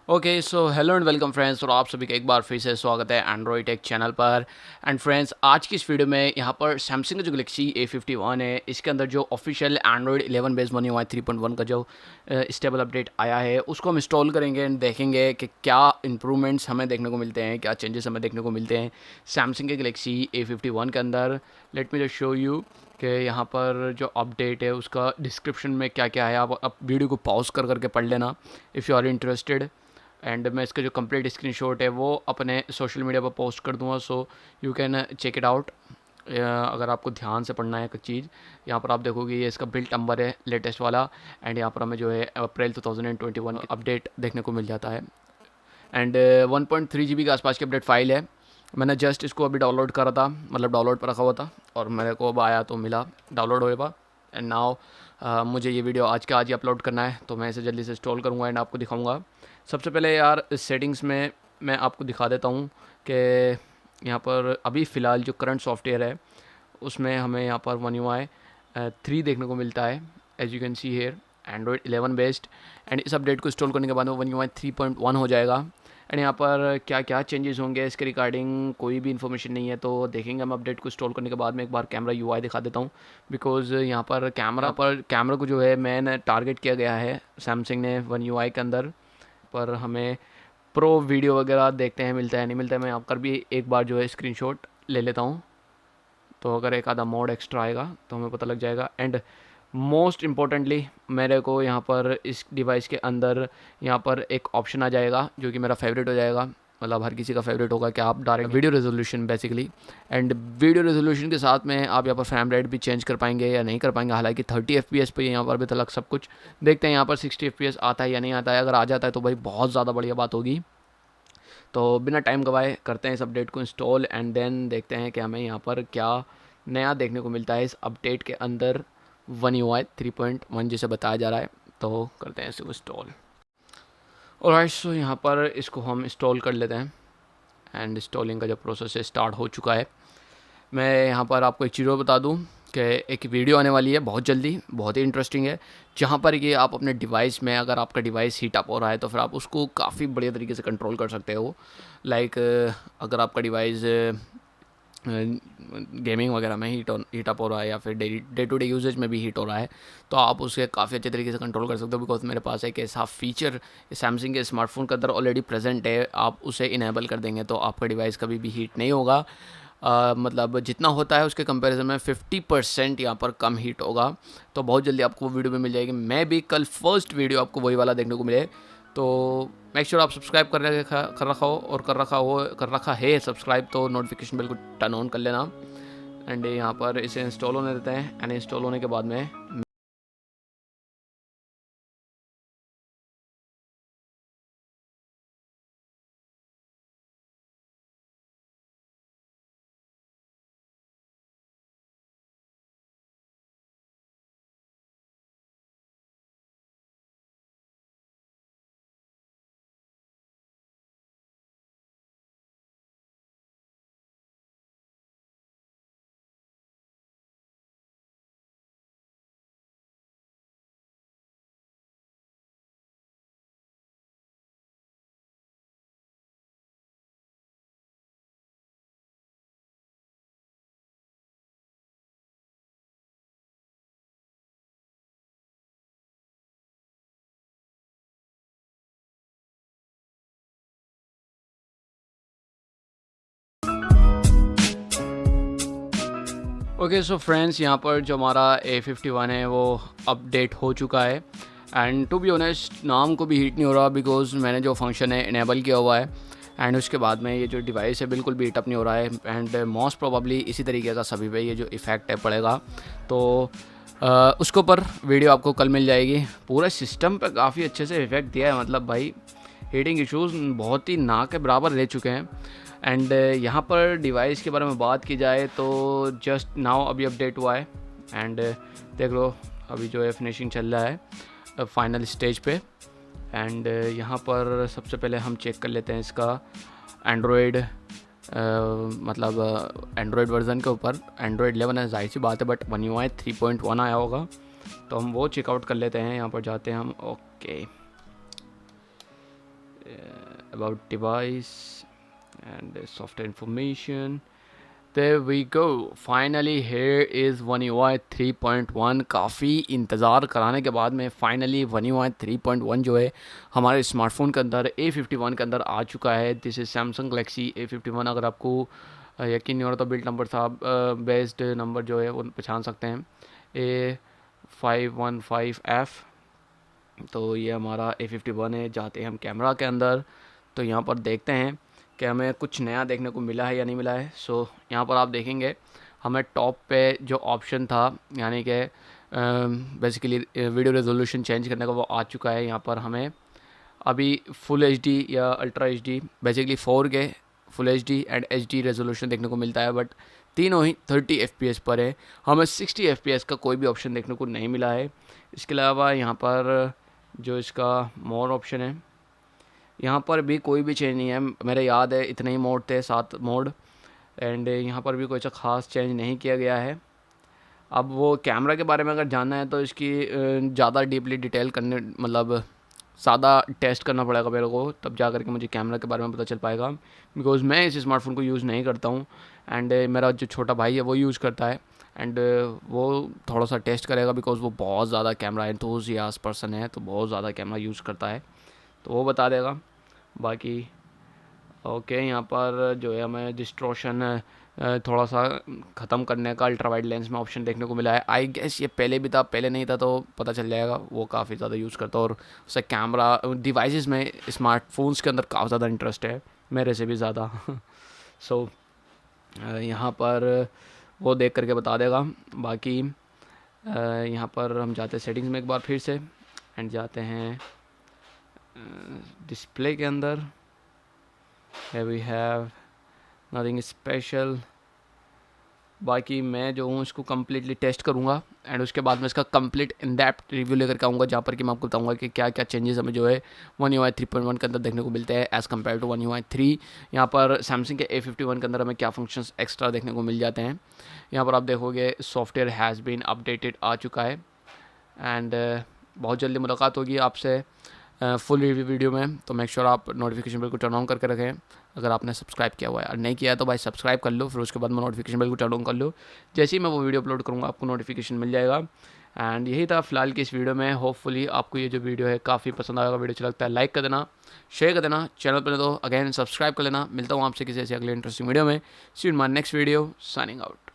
Okay so hello and welcome friends, और आप सभी का एक बार फिर से स्वागत है एंड्रॉयड टेक चैनल पर। एंड फ्रेंड्स, आज की इस वीडियो में यहाँ पर सैमसंग का जो गैलेक्सी A51 है, इसके अंदर जो official Android 11 base One UI 3.1 का जो स्टेबल अपडेट आया है उसको हम इंस्टॉल करेंगे एंड देखेंगे कि क्या इंप्रूवमेंट्स हमें देखने को मिलते हैं, क्या चेंजेस हमें देखने को मिलते हैं सैमसंग के गैलेक्सी A51 के अंदर। Let me just show you कि यहाँ पर जो अपडेट है उसका डिस्क्रिप्शन में क्या क्या है। आप वीडियो को पॉज कर करके पढ़ लेना if you are interested. And मैं इसका जो कंप्लीट स्क्रीनशॉट है वो अपने सोशल मीडिया पर पोस्ट कर दूंगा, so you can check it out. अगर आपको ध्यान से पढ़ना है कुछ चीज़, यहाँ पर आप देखोगे ये इसका बिल्ट नंबर है लेटेस्ट वाला। एंड यहाँ पर हमें जो है अप्रैल 2021 की अपडेट देखने को मिल जाता है। एंड 1.3 GB के आसपास की अपडेट फाइल है। मैंने जस्ट इसको अभी डाउनलोड करा था, मतलब डाउनलोड पर रखा हुआ था और मेरे को अब आया तो मिला डाउनलोड होएगा। एंड नाउ मुझे ये वीडियो आज का आज ही अपलोड करना है, तो मैं इसे जल्दी से इंस्टॉल करूँगा एंड आपको दिखाऊँगा। सबसे पहले यार इस सेटिंग्स में मैं आपको दिखा देता हूँ कि यहाँ पर अभी फ़िलहाल जो करंट सॉफ्टवेयर है उसमें हमें यहाँ पर One UI 3 देखने को मिलता है, as you can see here android 11 based. And इस अपडेट को इंस्टॉल करने के बाद में One UI 3.1 हो जाएगा। एंड यहाँ पर क्या क्या चेंजेस होंगे इसके रिगार्डिंग कोई भी इन्फॉर्मेशन नहीं है, तो देखेंगे हम अपडेट को इंस्टॉल करने के बाद में। एक बार कैमरा UI दिखा देता हूँ, बिकॉज़ यहाँ पर कैमरा को जो है मैंने टारगेट किया गया है सैमसंग ने One UI के अंदर। पर हमें प्रो वीडियो वगैरह देखते हैं मिलता है नहीं मिलता है। मैं यहाँ पर भी एक बार जो है स्क्रीनशॉट ले लेता हूँ, तो अगर एक आधा मोड एक्स्ट्रा आएगा तो हमें पता लग जाएगा। एंड मोस्ट इम्पॉर्टेंटली मेरे को यहाँ पर इस डिवाइस के अंदर यहाँ पर एक ऑप्शन आ जाएगा जो कि मेरा फेवरेट हो जाएगा, मतलब हर किसी का फेवरेट होगा कि आप direct video resolution basically. And video resolution के साथ में आप यहाँ पर फ्रेम रेट भी चेंज कर पाएंगे या नहीं कर पाएंगे। हालांकि 30 FPS पे यहाँ पर भी तलक सब कुछ देखते हैं, यहाँ पर 60 FPS आता है या नहीं आता है। अगर आ जाता है तो भाई बहुत ज़्यादा बढ़िया बात होगी। तो बिना टाइम गवाए करते हैं इस अपडेट को इंस्टॉल एंड देन देखते हैं कि हमें यहाँ पर क्या नया देखने को मिलता है इस अपडेट के अंदर One UI 3.1 जिसे बताया जा रहा है। तो करते हैं इसको इंस्टॉल। ऑलराइट, सो यहाँ पर इसको हम इंस्टॉल कर लेते हैं एंड इंस्टॉलिंग का जो प्रोसेस है स्टार्ट हो चुका है। मैं यहाँ पर आपको एक चीज़ और बता दूँ कि एक वीडियो आने वाली है बहुत जल्दी, बहुत ही इंटरेस्टिंग है, जहाँ पर कि आप अपने डिवाइस में, अगर आपका डिवाइस हीट अप हो रहा है तो फिर आप उसको काफ़ी बढ़िया तरीके से कंट्रोल कर सकते हो। लाइक अगर आपका डिवाइस गेमिंग वगैरह में हीट अप हो रहा है या फिर डे टू डे यूजेज में भी हीट हो रहा है, तो आप उसे काफ़ी अच्छे तरीके से कंट्रोल कर सकते हो। बिकॉज मेरे पास एक ऐसा फीचर सैमसंग के स्मार्टफोन के अंदर ऑलरेडी प्रेजेंट है। आप उसे इनेबल कर देंगे तो आपका डिवाइस कभी भी हीट नहीं होगा। मतलब जितना होता है उसके कंपैरिजन में 50% यहाँ पर कम हीट होगा। तो बहुत जल्दी आपको वो वीडियो भी मिल जाएगी। मैं भी कल फर्स्ट वीडियो आपको वही वाला देखने को मिले। तो मेक श्योर आप सब्सक्राइब कर रखा है सब्सक्राइब, तो नोटिफिकेशन बिल को टर्न ऑन कर लेना। एंड यहाँ पर इसे इंस्टॉल होने देते हैं एंड इंस्टॉल होने के बाद में ओके सो फ्रेंड्स, यहाँ पर जो हमारा A51 है वो अपडेट हो चुका है। एंड टू बी ऑनेस्ट नाम को भी हीट नहीं हो रहा, बिकॉज मैंने जो फंक्शन है इनेबल किया हुआ है। एंड उसके बाद में ये जो डिवाइस है बिल्कुल भी हीटअप नहीं हो रहा है। एंड मोस्ट प्रोबेबली इसी तरीके का सभी पे ये जो इफ़ेक्ट है पड़ेगा। तो उसके ऊपर वीडियो आपको कल मिल जाएगी। पूरे सिस्टम पे काफ़ी अच्छे से इफ़ेक्ट दिया है, मतलब भाई हीटिंग इश्यूज़ बहुत ही ना के बराबर ले चुके हैं। एंड यहाँ पर डिवाइस के बारे में बात की जाए तो जस्ट नाउ अभी अपडेट हुआ है। एंड देख लो अभी जो है फिनिशिंग चल रहा है फाइनल स्टेज पे। एंड यहाँ पर सबसे पहले हम चेक कर लेते हैं इसका एंड्रॉयड, मतलब एंड्रॉयड वर्जन के ऊपर। एंड्रॉयड 11 है, जाहिर सी बात है, बट One UI 3.1 आया होगा, तो हम वो चेकआउट कर लेते हैं। यहाँ पर जाते हैं हम। Okay about device and software information. There we go. Finally here is One UI 3.1. काफ़ी इंतज़ार कराने के बाद में फाइनली One UI 3.1 जो है हमारे स्मार्टफोन के अंदर A51 के अंदर आ चुका है. This is Samsung Galaxy A51. अगर आपको यकीन नहीं हो रहा तो बिल्ड नंबर साहब बेस्ड नंबर जो है वो पहचान सकते हैं, A515F. तो ये हमारा A51 है. जाते हैं हम कैमरा के अंदर, तो यहाँ पर देखते हैं कि हमें कुछ नया देखने को मिला है या नहीं मिला है. सो यहाँ पर आप देखेंगे हमें टॉप पे जो ऑप्शन था, यानी कि बेसिकली वीडियो रेजोल्यूशन चेंज करने का, वो आ चुका है. यहाँ पर हमें अभी फुल HD या ultra HD, basically 4K full HD and HD resolution देखने को मिलता है, बट तीनों ही 30 FPS पर है. हमें 60 FPS का कोई भी ऑप्शन देखने को नहीं मिला है. इसके अलावा यहाँ पर जो इसका मोर ऑप्शन है, यहाँ पर भी कोई भी चेंज नहीं है. मेरे याद है इतने ही मोड थे, 7 मोड, एंड यहाँ पर भी कोई सा ख़ास चेंज नहीं किया गया है. अब वो कैमरा के बारे में अगर जानना है तो इसकी ज़्यादा डीपली डिटेल करने, मतलब ज़्यादा टेस्ट करना पड़ेगा मेरे को, तब जा करके मुझे कैमरा के बारे में पता चल पाएगा. बिकॉज़ मैं इस स्मार्टफोन को यूज़ नहीं करता हूँ, एंड मेरा जो छोटा भाई है वो यूज़ करता है, एंड वो थोड़ा सा टेस्ट करेगा, बिकॉज़ वो बहुत ज़्यादा कैमरा एंथुसियास्ट पर्सन है, तो बहुत ज़्यादा कैमरा यूज़ करता है, तो वो बता देगा. बाकी ओके, यहाँ पर जो है हमें डिस्टॉर्शन थोड़ा सा ख़त्म करने का अल्ट्रा वाइड लेंस में ऑप्शन देखने को मिला है. आई गेस ये पहले भी था, पहले नहीं था तो पता चल जाएगा. वो काफ़ी ज़्यादा यूज़ करता है और उससे कैमरा डिवाइसेस में, स्मार्टफोन्स के अंदर काफ़ी ज़्यादा इंटरेस्ट है, मेरे से भी ज़्यादा. सो यहाँ पर वो देख करके बता देगा. बाकी यहाँ पर हम जाते हैं सेटिंग्स में एक बार फिर से, एंड जाते हैं डिस्प्ले के अंदर. Here we have nothing special. बाकी मैं जो हूँ इसको कम्प्लीटली टेस्ट करूँगा, एंड उसके बाद मैं इसका कंप्लीट इन डेप्थ रिव्यू लेकर के आऊँगा, जहाँ पर कि मैं आपको बताऊँगा कि क्या क्या चेंजेस हमें जो है One UI 3.1 के अंदर देखने को मिलते हैं as compare to One UI 3. यहाँ पर सैमसंग के A51 के अंदर हमें क्या फंक्शंस एक्स्ट्रा देखने को मिल जाते हैं. यहाँ पर आप देखोगे सॉफ्टवेयर हैज़ बीन अपडेटेड आ चुका है, एंड बहुत जल्दी मुलाकात होगी आपसे फुल रिव्यू वीडियो में. तो मेक श्योर आप नोटिफिकेशन बेल को टर्न ऑन करके रखें. अगर आपने सब्सक्राइब किया हुआ है, और नहीं किया है तो भाई सब्सक्राइब कर लो, फिर उसके बाद में नोटिफिकेशन बेल को टर्न ऑन कर लो. जैसे ही मैं वो वीडियो अपलोड करूँगा आपको नोटिफिकेशन मिल जाएगा. एंड यही था फिलहाल की इस वीडियो में. होपफुली आपको ये जो वीडियो है काफ़ी पसंद आएगा. वीडियो अच्छा लगता है लाइक कर देना, शेयर कर देना, चैनल पर तो अगेन सब्सक्राइब कर लेना. मिलता हूँ आपसे किसी ऐसे अगले इंटरेस्टिंग वीडियो में. See you in my next video. Signing out.